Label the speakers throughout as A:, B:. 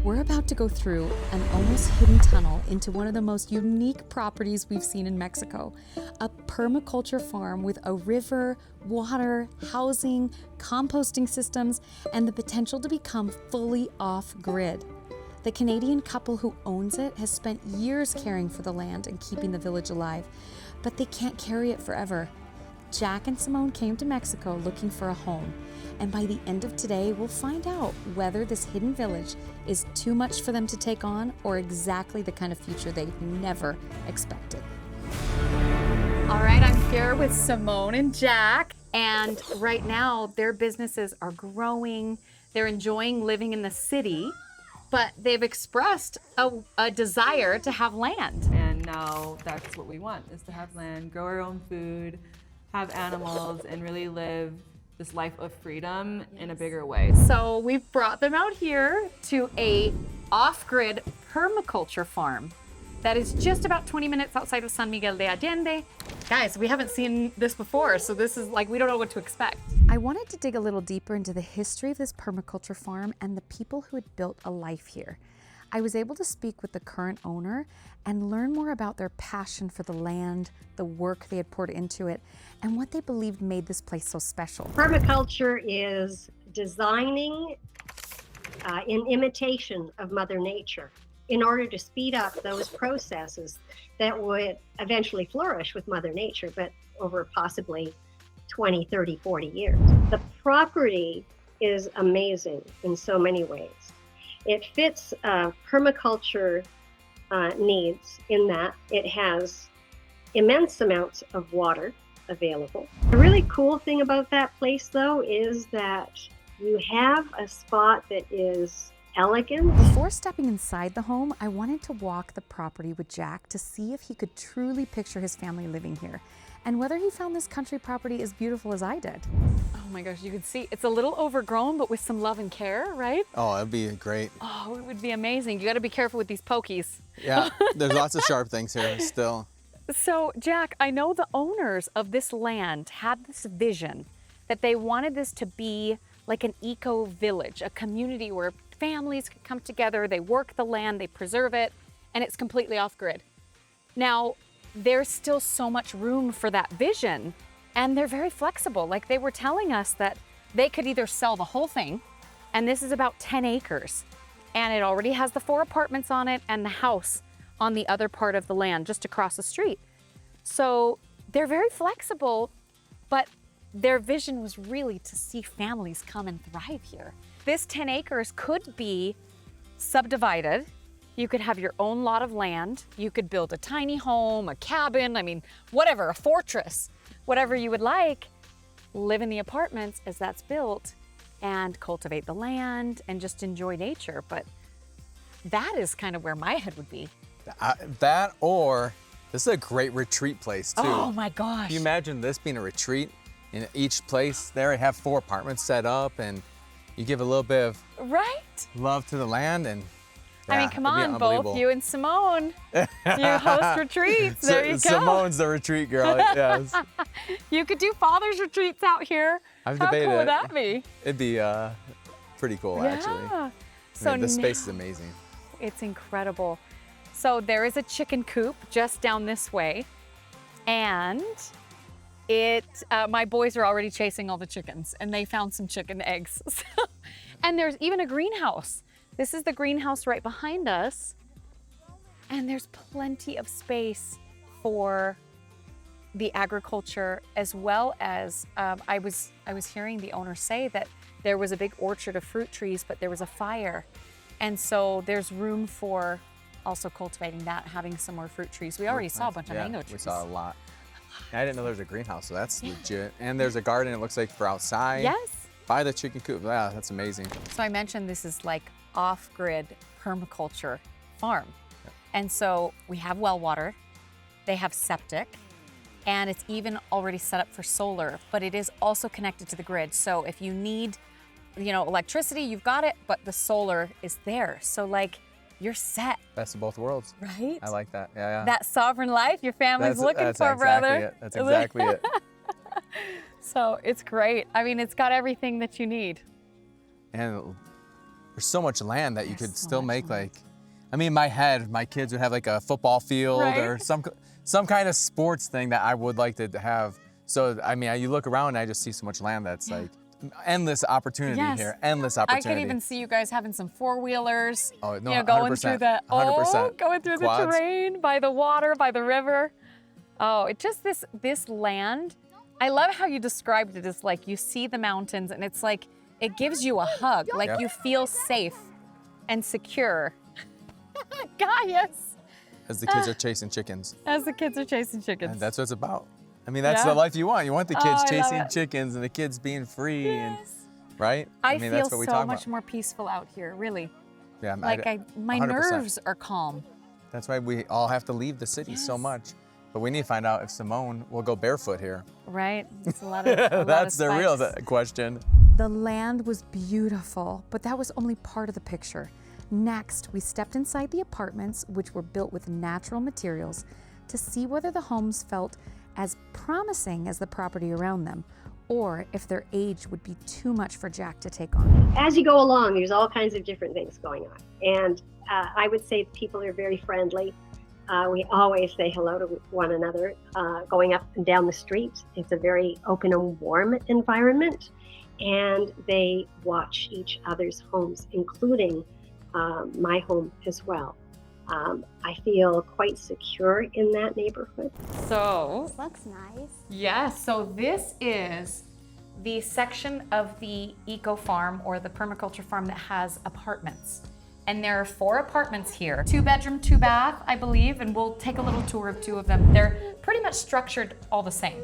A: We're about to go through an almost hidden tunnel into one of the most unique properties we've seen in Mexico, a permaculture farm with a river, water, housing, composting systems, and the potential to become fully off-grid. The Canadian couple who owns it has spent years caring for the land and keeping the village alive, but they can't carry it forever. Jack and Simone came to Mexico looking for a home, and by the end of today, we'll find out whether this hidden village is too much for them to take on or exactly the kind of future they never expected. All right, I'm here with Simone and Jack, and right now their businesses are growing. They're enjoying living in the city, but they've expressed a desire to have land.
B: And now that's what we want, is to have land, grow our own food, have animals, and really live this life of freedom in a bigger way.
A: So we've brought them out here to a off-grid permaculture farm that is just about 20 minutes outside of San Miguel de Allende. Guys, we haven't seen this before, so this is like, we don't know what to expect. I wanted to dig a little deeper into the history of this permaculture farm and the people who had built a life here. I was able to speak with the current owner and learn more about their passion for the land, the work they had poured into it, and what they believed made this place so special.
C: Permaculture is designing in imitation of Mother Nature in order to speed up those processes that would eventually flourish with Mother Nature, but over possibly 20, 30, 40 years. The property is amazing in so many ways. It fits permaculture needs in that it has immense amounts of water available. The really cool thing about that place, though, is that you have a spot that is elegant.
A: Before stepping inside the home, I wanted to walk the property with Jack to see if he could truly picture his family living here and whether he found this country property as beautiful as I did. Oh my gosh, you can see it's a little overgrown, but with some love and care, right?
D: Oh, it'd be great.
A: Oh, it would be amazing. You got to be careful with these pokies.
D: Yeah, there's lots of sharp things here still.
A: So, Jack, I know the owners of this land had this vision that they wanted this to be like an eco-village, a community where families could come together, they work the land, they preserve it, and it's completely off-grid. Now, there's still so much room for that vision, and they're very flexible. Like, they were telling us that they could either sell the whole thing, and this is about 10 acres, and it already has the 4 apartments on it and the house on the other part of the land just across the street. So they're very flexible, but their vision was really to see families come and thrive here. This 10 acres could be subdivided. You could have your own lot of land. You could build a tiny home, a cabin, I mean, whatever, a fortress, whatever you would like. Live in the apartments as that's built and cultivate the land and just enjoy nature. But that is kind of where my head would be.
D: That, or this is a great retreat place too.
A: Oh my gosh.
D: Can you imagine this being a retreat? In each place there, you have 4 apartments set up and you give a little bit of love to the land. And yeah,
A: I mean, come on, both you and Simone. You host retreats. There you go.
D: Simone's the retreat girl. Yes.
A: You could do father's retreats out here.
D: I've
A: How
D: debated
A: cool would
D: it.
A: that be?
D: It'd be pretty cool, actually.
A: Yeah.
D: I mean, this space is amazing.
A: It's incredible. So there is a chicken coop just down this way, and my boys are already chasing all the chickens, and they found some chicken eggs. And there's even a greenhouse. This is the greenhouse right behind us, and there's plenty of space for the agriculture, as well as I was hearing the owner say that there was a big orchard of fruit trees, but there was a fire, and so there's room for also cultivating that, having some more fruit trees. We already saw a bunch of mango trees.
D: We saw a lot. I didn't know there was a greenhouse, so that's legit. And there's a garden, it looks like, for outside.
A: Yes.
D: By the chicken coop. Yeah, that's amazing.
A: So I mentioned this is like off-grid permaculture farm. Yep. And so we have well water, they have septic, and it's even already set up for solar, but it is also connected to the grid. So if you need, electricity, you've got it, but the solar is there. So like, you're set.
D: Best of both worlds.
A: Right?
D: I like that. Yeah.
A: That sovereign life your family's looking for, brother.
D: That's exactly it.
A: So it's great. I mean, it's got everything that you need.
D: And there's so much land that you
A: There's
D: could
A: so
D: still
A: much
D: make
A: land.
D: like, I mean, in my head, my kids would have like a football field
A: Right.
D: or some kind of sports thing that I would like to have. So, I mean, you look around and I just see so much land that's like endless opportunity
A: Yes.
D: here, endless
A: I
D: opportunity.
A: could even see you guys having some four-wheelers,
D: Oh, no,
A: you know, going
D: 100%,
A: through the
D: 100%.
A: going through
D: Quads.
A: the terrain, by the water, by the river. Oh, it just this land. I love how you described it as like you see the mountains and it's like it gives you a hug, like
D: Yep.
A: you feel safe and secure. Gaius,
D: As the kids are chasing chickens.
A: as the kids are chasing chickens.
D: And that's what it's about. I mean, that's
A: Yeah.
D: the life you want. You want the kids
A: Oh, I love
D: chasing
A: it.
D: chickens and the kids being free, and
A: Yes.
D: right?
A: I
D: mean,
A: feel
D: that's what we
A: so
D: talk
A: much
D: about.
A: more peaceful out here, really.
D: Yeah,
A: Like my
D: 100%.
A: nerves are calm.
D: That's why we all have to leave the city so
A: Yes.
D: much. But we need to find out if Simone will go barefoot here.
A: Right? It's a lot of
D: That's the real
A: spice.
D: question.
A: The land was beautiful, but that was only part of the picture. Next, we stepped inside the apartments, which were built with natural materials, to see whether the homes felt as promising as the property around them, or if their age would be too much for Jack to take on.
C: As you go along, there's all kinds of different things going on. And I would say people are very friendly. We always say hello to one another going up and down the street. It's a very open and warm environment. And they watch each other's homes, including my home as well. I feel quite secure in that neighborhood.
A: So,
E: Looks nice.
A: yes, so this is the section of the eco farm or the permaculture farm that has apartments. And there are 4 apartments here. 2-bedroom, 2-bath, I believe, and we'll take a little tour of 2 of them. They're pretty much structured all the same.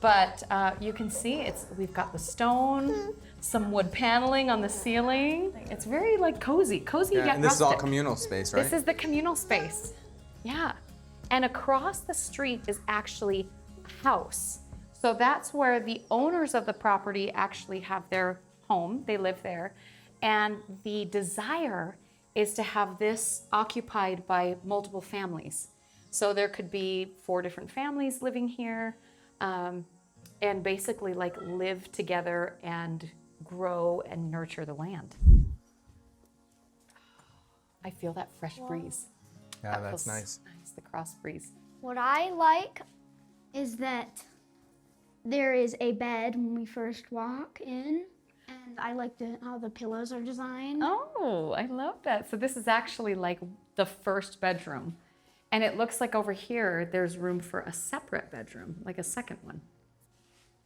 A: But you can see we've got the stone, some wood paneling on the ceiling. It's very like cozy
D: Yeah,
A: yet
D: and this is all
A: rustic.
D: communal space, right?
A: This is the communal space. Yeah. And across the street is actually a house. So that's where the owners of the property actually have their home. They live there. And the desire is to have this occupied by multiple families. So there could be 4 different families living here, and basically like live together and grow and nurture the land. I feel that fresh breeze.
D: Yeah,
A: That
D: that's
A: feels
D: nice.
A: Nice, the cross breeze.
E: What I like is that there is a bed when we first walk in, and I like how the pillows are designed.
A: Oh, I love that. So this is actually like the first bedroom. And it looks like over here, there's room for a separate bedroom, like a second one.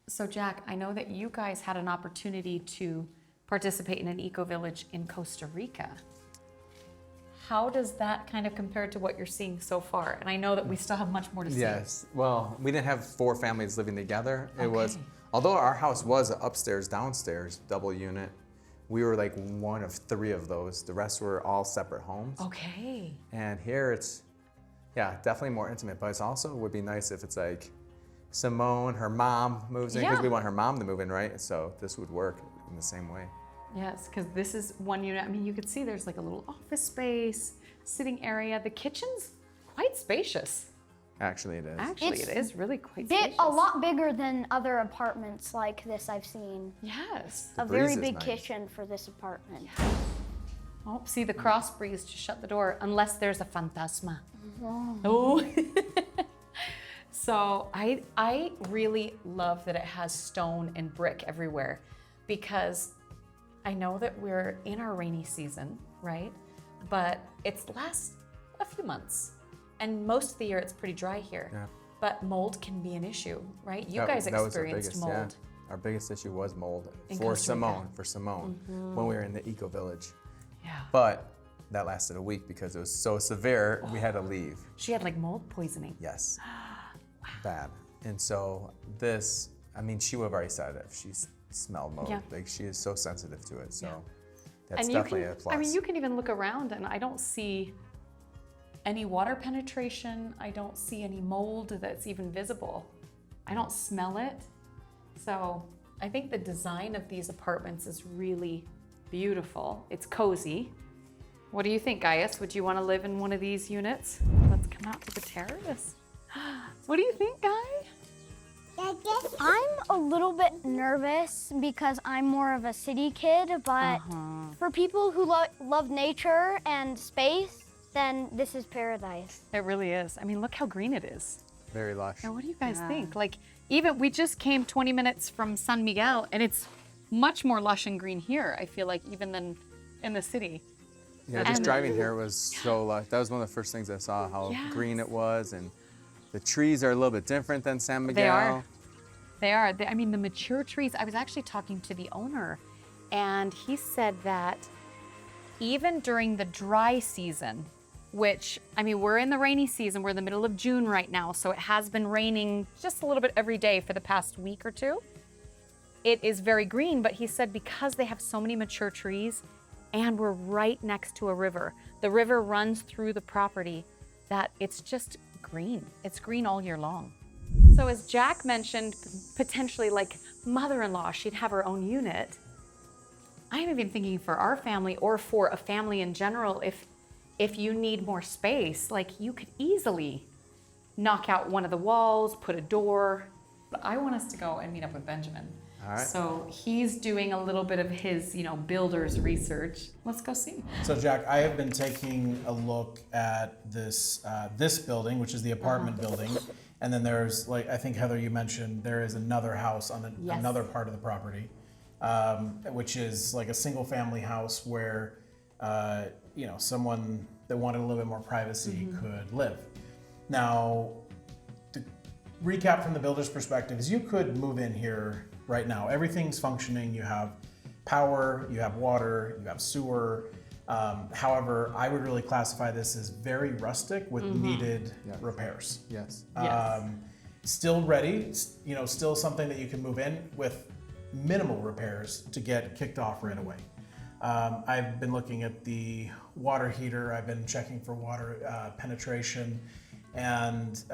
A: So Jack, I know that you guys had an opportunity to participate in an eco-village in Costa Rica. How does that kind of compare to what you're seeing so far? And I know that we still have much more to see.
D: Yes. Well, we didn't have 4 families living together. It was,
A: Okay.
D: although our house was upstairs, downstairs, double unit, we were like one of 3 of those. The rest were all separate homes.
A: Okay.
D: And here it's, yeah, definitely more intimate, but it's also would be nice if it's like Simone, her mom moves in, because
A: Yeah.
D: we want her mom to move in, right? So this would work in the same way.
A: Yes, because this is one unit. I mean, you could see there's like a little office space, sitting area. The kitchen's quite spacious.
D: Actually, it is.
A: Actually,
E: It's
A: it is really quite
E: Bit
A: spacious.
E: a lot bigger than other apartments like this I've seen.
A: Yes.
E: A
D: breeze
E: very
D: is
E: big
D: nice.
E: kitchen for this apartment.
A: Oh, see the cross breeze to shut the door unless there's a fantasma. Oh. So I really love that it has stone and brick everywhere, because I know that we're in our rainy season, right? But it's lasts a few months, and most of the year it's pretty dry here.
D: Yeah.
A: But mold can be an issue, right? You
D: That-
A: guys
D: that was our
A: experienced
D: biggest,
A: mold.
D: yeah. Our biggest issue was mold
A: In
D: for
A: Costa Rica.
D: Simone, when we were in the eco village.
A: Yeah.
D: But that lasted a week because it was so severe, we had to leave.
A: She had like mold poisoning.
D: Yes. Bad. And so this, I mean, she would have already said it if she smelled mold.
A: Yeah.
D: Like she is so sensitive to it. So
A: Yeah.
D: that's
A: And
D: definitely a plus.
A: I mean, you can even look around and I don't see any water penetration. I don't see any mold that's even visible. I don't smell it. So I think the design of these apartments is really beautiful. It's cozy. What do you think, Gaius? Would you want to live in one of these units? Let's come out to the terrace. What do you think, Guy?
E: I'm a little bit nervous because I'm more of a city kid, but for people who love nature and space, then this is paradise.
A: It really is. I mean, look how green it is.
D: Very lush.
A: Now, what do you guys think? Like, even we just came 20 minutes from San Miguel, and it's much more lush and green here, I feel like, even than in the city.
D: Yeah, just driving here was so lush. That was one of the first things I saw, how green it was, and the trees are a little bit different than San Miguel.
A: They are. They are. I mean, the mature trees, I was actually talking to the owner, and he said that even during the dry season, which, I mean, we're in the rainy season, we're in the middle of June right now, so it has been raining just a little bit every day for the past week or two. It is very green, but he said because they have so many mature trees and we're right next to a river, the river runs through the property, that it's just green. It's green all year long. So as Jack mentioned, potentially like mother-in-law, she'd have her own unit. I'm even thinking for our family or for a family in general, if you need more space, like you could easily knock out one of the walls, put a door. But I want us to go and meet up with Benjamin.
D: All right.
A: So he's doing a little bit of his, builder's research. Let's go see.
F: So Jack, I have been taking a look at this building, which is the apartment building, and then there's, like I think Heather, you mentioned there is another house on another part of the property, which is like a single family house where someone that wanted a little bit more privacy could live. Now, to recap from the builder's perspective, is you could move in here right now. Everything's functioning. You have power, you have water, you have sewer. However, I would really classify this as very rustic with needed repairs.
D: Yes.
F: Still ready, still something that you can move in with minimal repairs to get kicked off right away. I've been looking at the water heater. I've been checking for water penetration, and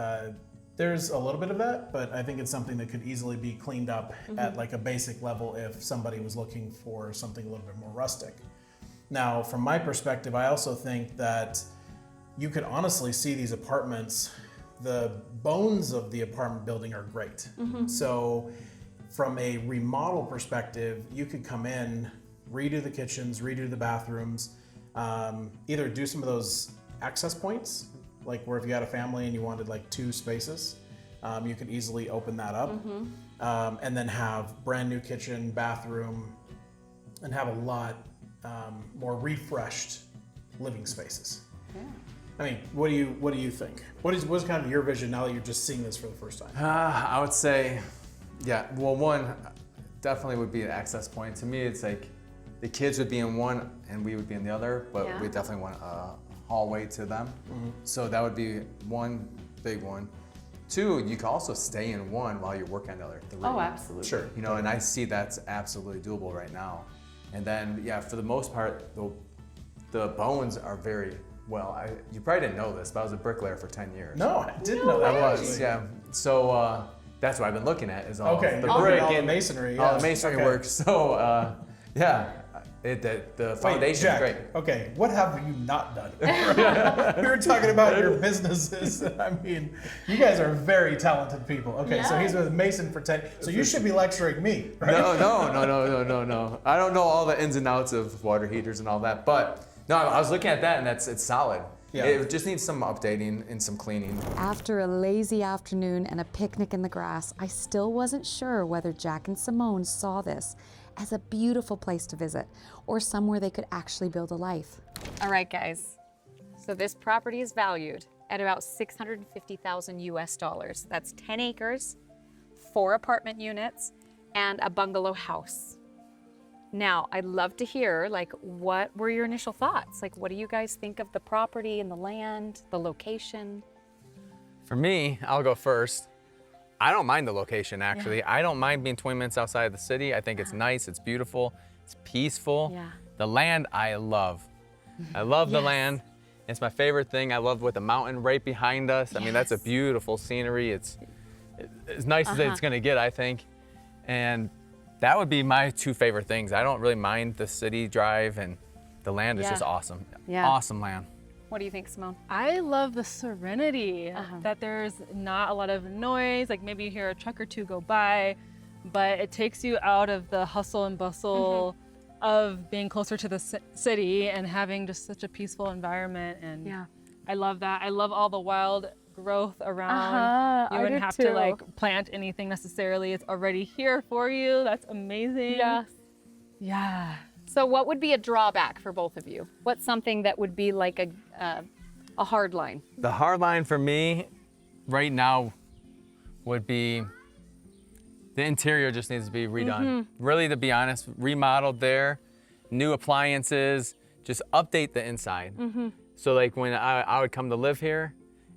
F: there's a little bit of that, but I think it's something that could easily be cleaned up at like a basic level if somebody was looking for something a little bit more rustic. Now, from my perspective, I also think that you could honestly see these apartments, the bones of the apartment building are great. So from a remodel perspective, you could come in, redo the kitchens, redo the bathrooms, either do some of those access points, like where if you had a family and you wanted like 2 spaces, you could easily open that up, and then have brand new kitchen, bathroom, and have a lot more refreshed living spaces.
A: Yeah.
F: I mean, what do you think? What's kind of your vision now that you're just seeing this for the first time?
D: I would say, one definitely would be an access point. To me, it's like the kids would be in one and we would be in the other, but we definitely want a hallway to them. So that would be one big one. 2, you can also stay in one while you're working on the other 3.
A: Oh, absolutely.
F: Sure.
D: And I see that's absolutely doable right now. And then, for the most part, the bones are very well. You probably didn't know this, but I was a bricklayer for 10 years.
F: No, I didn't know that.
D: I was, So that's what I've been looking at is all the brick
F: all the
D: and
F: masonry.
D: all the masonry work. So the foundation is great.
F: Okay, what have you not done? We were talking about your businesses. I mean, you guys are very talented people. Okay, so he's a mason for 10. So you should be lecturing me, right?
D: No. I don't know all the ins and outs of water heaters and all that, but no, I was looking at that and it's solid. Yeah. It just needs some updating and some cleaning.
G: After a lazy afternoon and a picnic in the grass, I still wasn't sure whether Jack and Simone saw this as a beautiful place to visit or somewhere they could actually build a life.
A: All right, guys. So this property is valued at about $650,000 US. That's 10 acres, 4 apartment units, and a bungalow house. Now, I'd love to hear, what were your initial thoughts? What do you guys think of the property and the land, the location?
D: For me, I'll go first. I don't mind the location, actually. I don't mind being 20 minutes outside of the city. I think it's nice, it's beautiful, it's peaceful.
A: Yeah.
D: The land, I love. I love the land. It's my favorite thing. I love with the mountain right behind us. I mean, that's a beautiful scenery. It's as nice as it's gonna get, I think. And that would be my 2 favorite things. I don't really mind the city drive, and the land is just awesome.
A: Yeah.
D: Awesome land.
A: What do you think, Simone?
B: I love the serenity, that there's not a lot of noise, like maybe you hear a truck or two go by, but it takes you out of the hustle and bustle of being closer to the city and having just such a peaceful environment. And I love that. I love all the wild growth around. You wouldn't have to like plant anything necessarily. It's already here for you. That's amazing.
A: Yes.
B: Yeah.
A: So what would be a drawback for both of you? What's something that would be like a hard line?
D: The hard line for me right now would be the interior just needs to be redone. Really, to be honest, remodeled there, new appliances, just update the inside. So like when I would come to live here,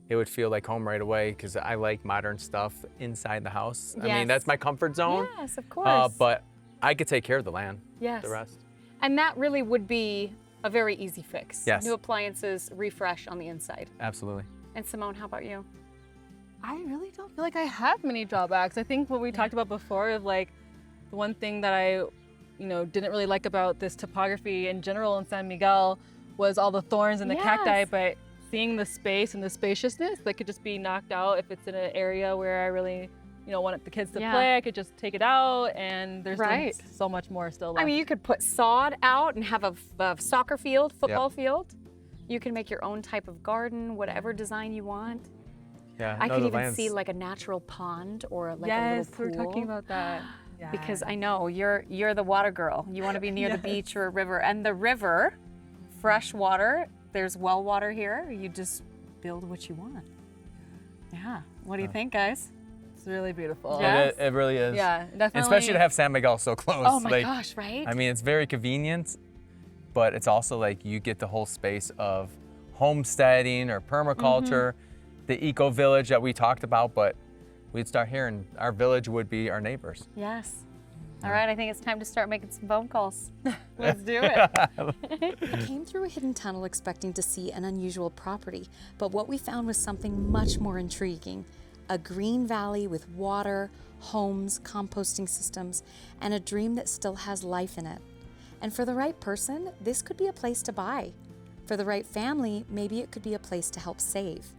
D: it would feel like home right away because I like modern stuff inside the house. I mean, that's my comfort zone.
A: Yes, of course.
D: But I could take care of the land,
A: yes.
D: the rest.
A: And that really would be a very easy fix.
D: Yes.
A: New appliances, refresh on the inside.
D: Absolutely.
A: And Simone, how about you?
B: I really don't feel like I have many drawbacks. I think what we talked about before of like the one thing that I, didn't really like about this topography in general in San Miguel was all the thorns and the cacti, but seeing the space and the spaciousness that could just be knocked out if it's in an area where I really, want the kids to play, I could just take it out and there's so much more still left.
A: I mean, you could put sod out and have a soccer field, football field. You can make your own type of garden, whatever design you want.
D: Yeah,
A: I could even see like a natural pond or like a little pool.
B: Yes, we're talking about that.
A: Because I know you're the water girl. You want to be near the beach or a river. And the river, fresh water, there's well water here. You just build what you want. Yeah. What do you think, guys?
B: It's really beautiful.
A: Yes.
D: It really is.
B: Yeah, definitely.
D: Especially to have San Miguel so close.
A: Oh my gosh, right?
D: I mean, it's very convenient, but it's also like you get the whole space of homesteading or permaculture, the eco village that we talked about, but we'd start here and our village would be our neighbors.
A: Yes. All right, I think it's time to start making some phone calls. Let's do it.
G: I came through a hidden tunnel expecting to see an unusual property, but what we found was something much more intriguing. A green valley with water, homes, composting systems, and a dream that still has life in it. And for the right person, this could be a place to buy. For the right family, maybe it could be a place to help save.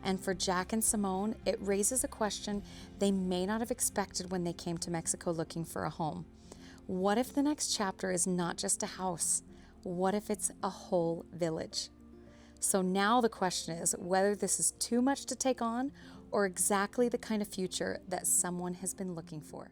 G: And for Jack and Simone, it raises a question they may not have expected when they came to Mexico looking for a home. What if the next chapter is not just a house? What if it's a whole village? So now the question is whether this is too much to take on or exactly the kind of future that someone has been looking for.